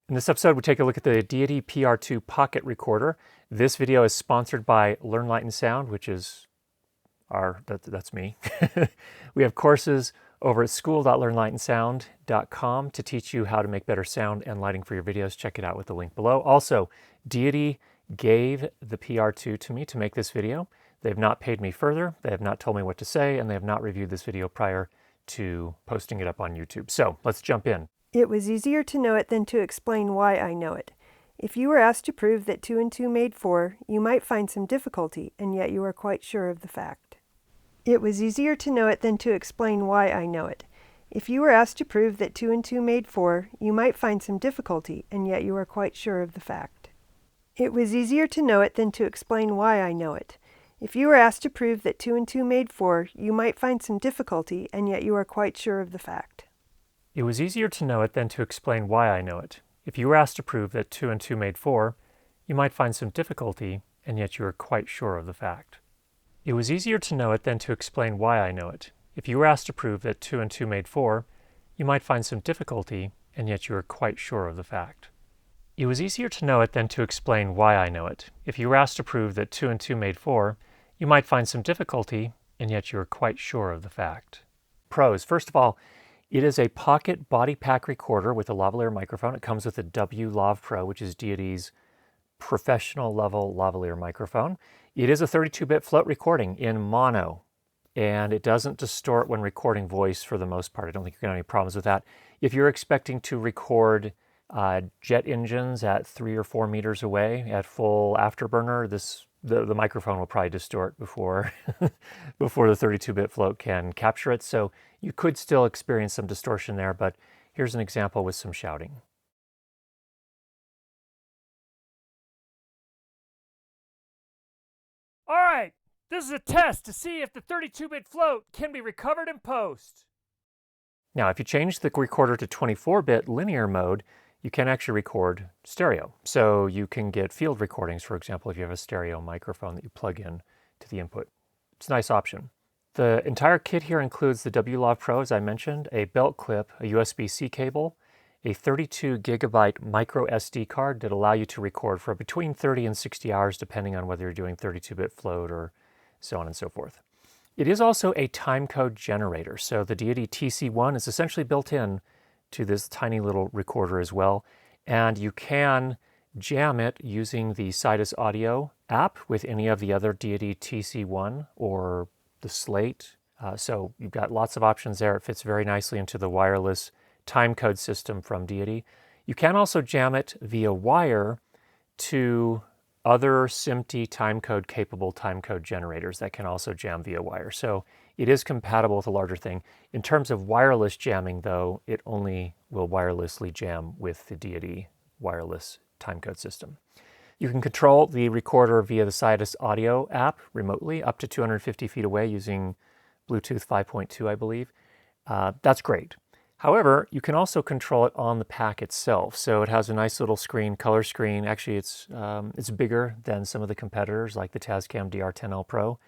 In this episode, we take a look at the DEITY PR-2 pocket recorder. This video is sponsored by Learn Light and Sound, which is that's me. We have courses over at school.learnlightandsound.com to teach you how to make better sound and lighting for your videos. Check it out with the link below. Also, DEITY gave the PR-2 to me to make this video. They have not paid me further. They have not told me what to say, and they have not reviewed this video prior to posting it up on YouTube. So let's jump in. It was easier to know it than to explain why I know it. If you were asked to prove that 2 and 2 made 4, you might find some difficulty, and yet you are quite sure of the fact. It was easier to know it than to explain why I know it. If you were asked to prove that 2 and 2 made 4, you might find some difficulty, and yet you are quite sure of the fact. It was easier to know it than to explain why I know it. If you were asked to prove that 2 and 2 made 4, you might find some difficulty, and yet you are quite sure of the fact. It was easier to know it than to explain why I know it. If you were asked to prove that 2 and 2 made 4, you might find some difficulty, and yet you are quite sure of the fact. It was easier to know it than to explain why I know it. If you were asked to prove that 2 and 2 made 4, you might find some difficulty, and yet you are quite sure of the fact. It was easier to know it than to explain why I know it. If you were asked to prove that 2 and 2 made 4, you might find some difficulty, and yet you are quite sure of the fact. Pros. First of all, it is a pocket body pack recorder with a lavalier microphone. It comes with a W.lav Pro, which is DEITY's professional level lavalier microphone. It is a 32-bit float recording in mono, and it doesn't distort when recording voice for the most part. I don't think you're going to have any problems with that. If you're expecting to record jet engines at 3 or 4 meters away at full afterburner, the microphone will probably distort before before the 32-bit float can capture it. So you could still experience some distortion there, but here's an example with some shouting. All right, this is a test to see if the 32-bit float can be recovered in post. Now, if you change the recorder to 24-bit linear mode, you can actually record stereo. So you can get field recordings, for example, if you have a stereo microphone that you plug in to the input. It's a nice option. The entire kit here includes the W.lav Pro, as I mentioned, a belt clip, a USB-C cable, a 32 gigabyte micro SD card that allow you to record for between 30 and 60 hours, depending on whether you're doing 32-bit float or so on and so forth. It is also a timecode generator. So the DEITY TC1 is essentially built in to this tiny little recorder as well. And you can jam it using the Sidus Audio app with any of the other DEITY TC1 or the Slate. So you've got lots of options there. It fits very nicely into the wireless timecode system from DEITY. You can also jam it via wire to other SMPTE timecode capable timecode generators that can also jam via wire. So it is compatible with a larger thing. In terms of wireless jamming, though, it only will wirelessly jam with the DEITY wireless timecode system. You can control the recorder via the Sidus Audio app remotely up to 250 feet away using Bluetooth 5.2, I believe. That's great. However, you can also control it on the pack itself. So it has a nice little screen, color screen. Actually, it's bigger than some of the competitors like the Tascam DR10L Pro.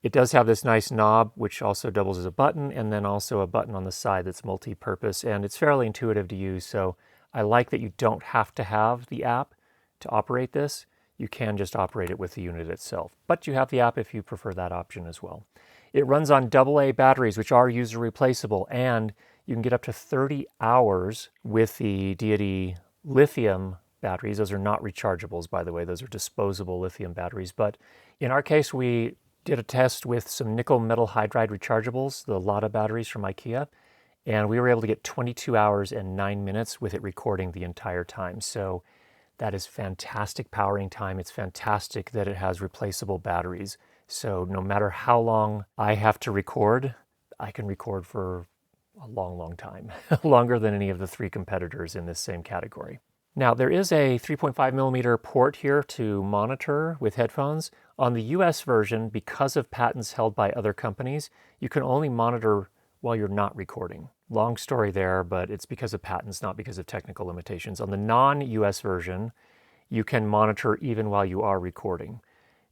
It does have this nice knob, which also doubles as a button, and then also a button on the side that's multi-purpose, and it's fairly intuitive to use. So I like that you don't have to have the app to operate this. You can just operate it with the unit itself, but you have the app if you prefer that option as well. It runs on AA batteries, which are user replaceable, and you can get up to 30 hours with the DEITY lithium batteries. Those are not rechargeables, by the way. Those are disposable lithium batteries. But in our case, we did a test with some nickel metal hydride rechargeables, the Lada batteries from IKEA, and we were able to get 22 hours and 9 minutes with it recording the entire time. So that is fantastic powering time. It's fantastic that it has replaceable batteries. So no matter how long I have to record, I can record for a long, long time, longer than any of the 3 competitors in this same category. Now, there is a 3.5 millimeter port here to monitor with headphones. On the US version, because of patents held by other companies, you can only monitor while you're not recording. Long story there, but it's because of patents, not because of technical limitations. On the non-US version, you can monitor even while you are recording.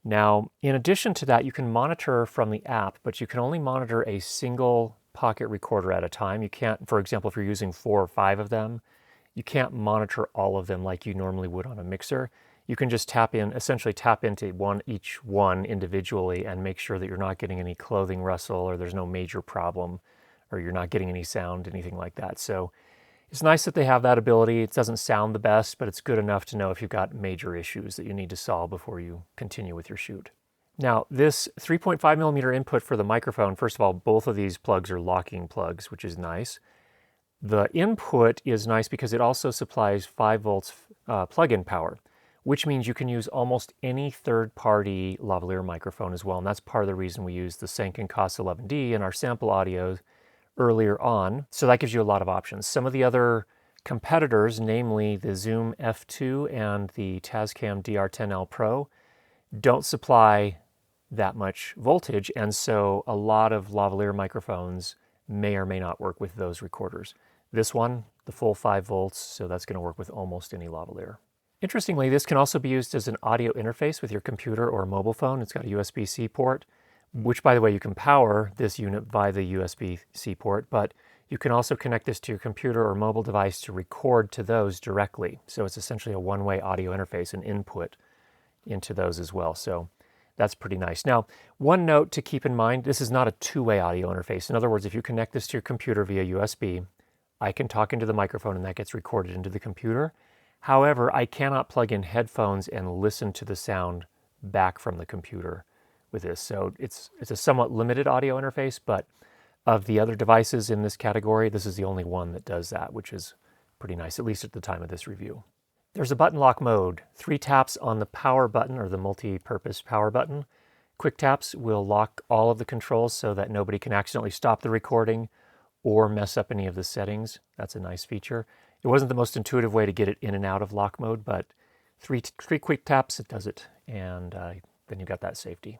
Now, in addition to that, you can monitor from the app, but you can only monitor a single pocket recorder at a time. You can't, for example, if you're using 4 or 5 of them, you can't monitor all of them like you normally would on a mixer. You can just essentially tap into each one individually and make sure that you're not getting any clothing rustle, or there's no major problem, or you're not getting any sound, anything like that. So it's nice that they have that ability. It doesn't sound the best, but it's good enough to know if you've got major issues that you need to solve before you continue with your shoot. Now, this 3.5 millimeter input for the microphone, first of all, both of these plugs are locking plugs, which is nice. The input is nice because it also supplies 5 volts plug-in power, which means you can use almost any third-party lavalier microphone as well. And that's part of the reason we use the Sanken COS 11D in our sample audio earlier on. So that gives you a lot of options. Some of the other competitors, namely the Zoom F2 and the Tascam DR10L Pro, don't supply that much voltage, and so a lot of lavalier microphones may or may not work with those recorders. This one, the full 5 volts, so that's going to work with almost any lavalier. Interestingly, this can also be used as an audio interface with your computer or mobile phone. It's got a USB-C port, which, by the way, you can power this unit via the USB-C port, but you can also connect this to your computer or mobile device to record to those directly. So it's essentially a one-way audio interface and input into those as well. So that's pretty nice. Now, one note to keep in mind, this is not a two-way audio interface. In other words, if you connect this to your computer via USB, I can talk into the microphone and that gets recorded into the computer. However, I cannot plug in headphones and listen to the sound back from the computer with this. So it's a somewhat limited audio interface, but of the other devices in this category, this is the only one that does that, which is pretty nice, at least at the time of this review. There's a button lock mode. 3 taps on the power button, or the multi-purpose power button. Quick taps will lock all of the controls so that nobody can accidentally stop the recording or mess up any of the settings. That's a nice feature. It wasn't the most intuitive way to get it in and out of lock mode, but three quick taps, it does it, and then you've got that safety.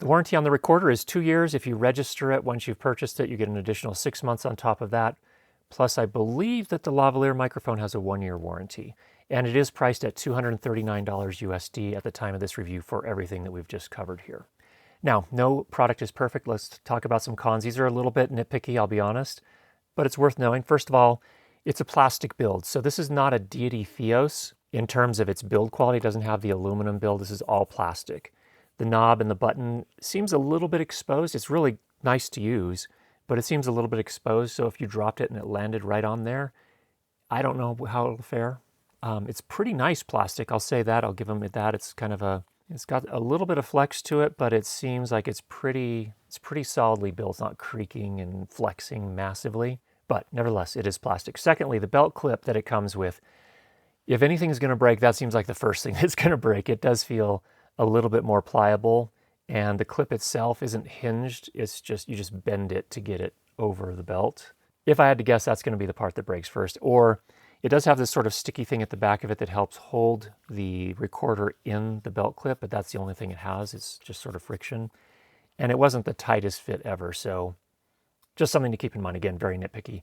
The warranty on the recorder is 2 years. If you register it once you've purchased it, you get an additional 6 months on top of that. Plus, I believe that the lavalier microphone has a 1-year warranty, and it is priced at $239 USD at the time of this review for everything that we've just covered here. Now, no product is perfect. Let's talk about some cons. These are a little bit nitpicky, I'll be honest, but it's worth knowing. First of all, it's a plastic build. So this is not a DEITY Theos in terms of its build quality. It doesn't have the aluminum build. This is all plastic. The knob and the button seems a little bit exposed. It's really nice to use, but it seems a little bit exposed. So if you dropped it and it landed right on there, I don't know how it'll fare. It's pretty nice plastic. I'll say that. I'll give them that. It's got a little bit of flex to it, but it seems like it's pretty solidly built. It's not creaking and flexing massively, but nevertheless, it is plastic. Secondly, the belt clip that it comes with, if anything is going to break, that seems like the first thing that's going to break. It does feel a little bit more pliable, and the clip itself isn't hinged. It's just, you just bend it to get it over the belt. If I had to guess, that's going to be the part that breaks first. Or it does have this sort of sticky thing at the back of it that helps hold the recorder in the belt clip, but that's the only thing it has. It's just sort of friction. And it wasn't the tightest fit ever, so just something to keep in mind. Again, very nitpicky.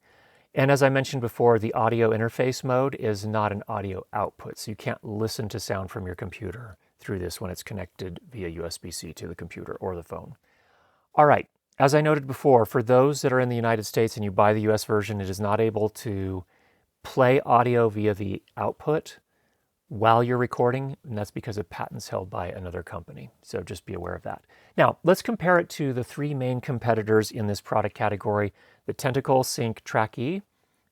And as I mentioned before, the audio interface mode is not an audio output, so you can't listen to sound from your computer through this when it's connected via USB-C to the computer or the phone. All right, as I noted before, for those that are in the United States and you buy the US version, it is not able to play audio via the output while you're recording, and that's because of patents held by another company. So just be aware of that. Now, let's compare it to the 3 main competitors in this product category: the Tentacle Sync Track-E,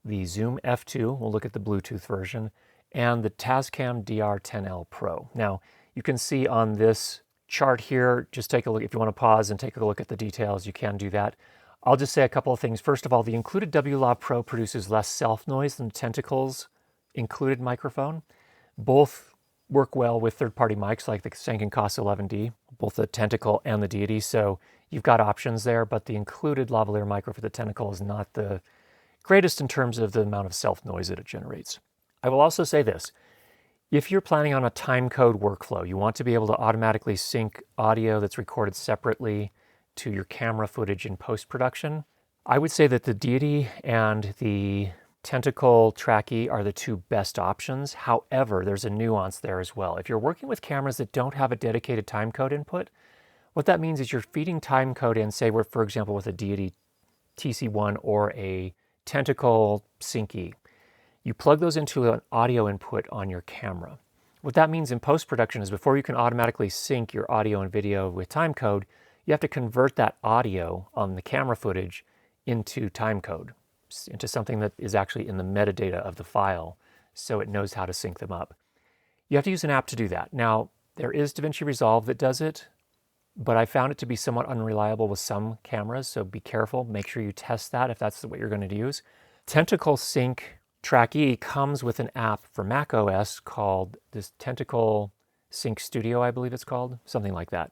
the Zoom F2, we'll look at the Bluetooth version, and the Tascam DR10L Pro. Now, you can see on this chart here, just take a look. If you want to pause and take a look at the details, you can do that. I'll just say a couple of things. First of all, the included W.lav Pro produces less self-noise than Tentacle's included microphone. Both work well with third-party mics like the Sanken COS 11D, both the Tentacle and the DEITY, so you've got options there, but the included lavalier micro for the Tentacle is not the greatest in terms of the amount of self-noise that it generates. I will also say this: if you're planning on a timecode workflow, you want to be able to automatically sync audio that's recorded separately to your camera footage in post-production, I would say that the DEITY and the Tentacle Track-E are the 2 best options. However, there's a nuance there as well. If you're working with cameras that don't have a dedicated timecode input, what that means is you're feeding timecode in, say, for example, with a DEITY TC1 or a Tentacle Sync-E. you plug those into an audio input on your camera. What that means in post-production is before you can automatically sync your audio and video with timecode, you have to convert that audio on the camera footage into timecode, into something that is actually in the metadata of the file, so it knows how to sync them up. You have to use an app to do that. Now, there is DaVinci Resolve that does it, but I found it to be somewhat unreliable with some cameras, so be careful. Make sure you test that if that's what you're going to use. Tentacle Sync Track E comes with an app for Mac OS called this Tentacle Sync Studio, I believe it's called, something like that.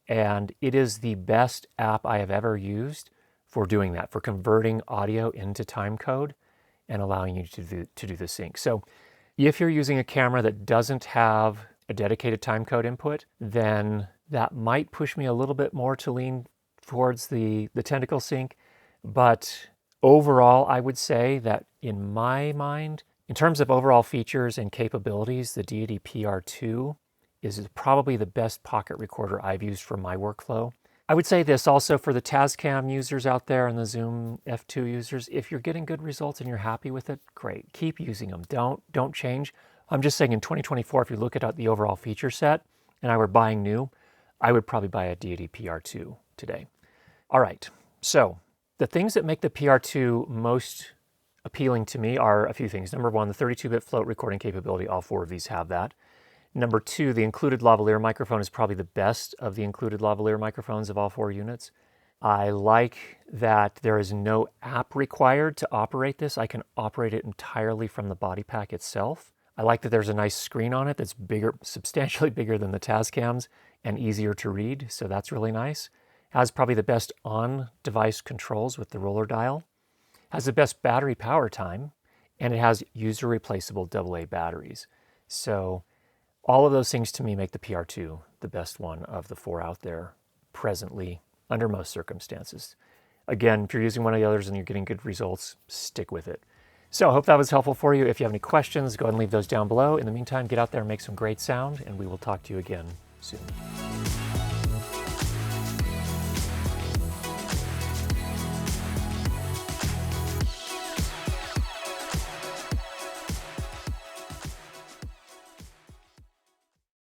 And it is the best app I have ever used for doing that, for converting audio into timecode and allowing you to do the sync. So if you're using a camera that doesn't have a dedicated timecode input, then that might push me a little bit more to lean towards the Tentacle Sync. But overall, I would say that in my mind, in terms of overall features and capabilities, the DEITY PR-2 is probably the best pocket recorder I've used for my workflow. I would say this also for the Tascam users out there and the Zoom F2 users. If you're getting good results and you're happy with it, great. Keep using them. Don't change. I'm just saying in 2024, if you look at the overall feature set and I were buying new, I would probably buy a DEITY PR-2 today. All right, so the things that make the PR-2 most appealing to me are a few things. Number one, the 32-bit float recording capability. All four of these have that. Number two, the included lavalier microphone is probably the best of the included lavalier microphones of all four units. I like that there is no app required to operate this. I can operate it entirely from the body pack itself. I like that there's a nice screen on it that's bigger, substantially bigger than the Tascams and easier to read, so that's really nice. Has probably the best on-device controls with the roller dial. Has the best battery power time, and it has user-replaceable AA batteries. So all of those things to me make the PR-2 the best one of the four out there presently under most circumstances. Again, if you're using one of the others and you're getting good results, stick with it. So I hope that was helpful for you. If you have any questions, go ahead and leave those down below. In the meantime, get out there and make some great sound, and we will talk to you again soon.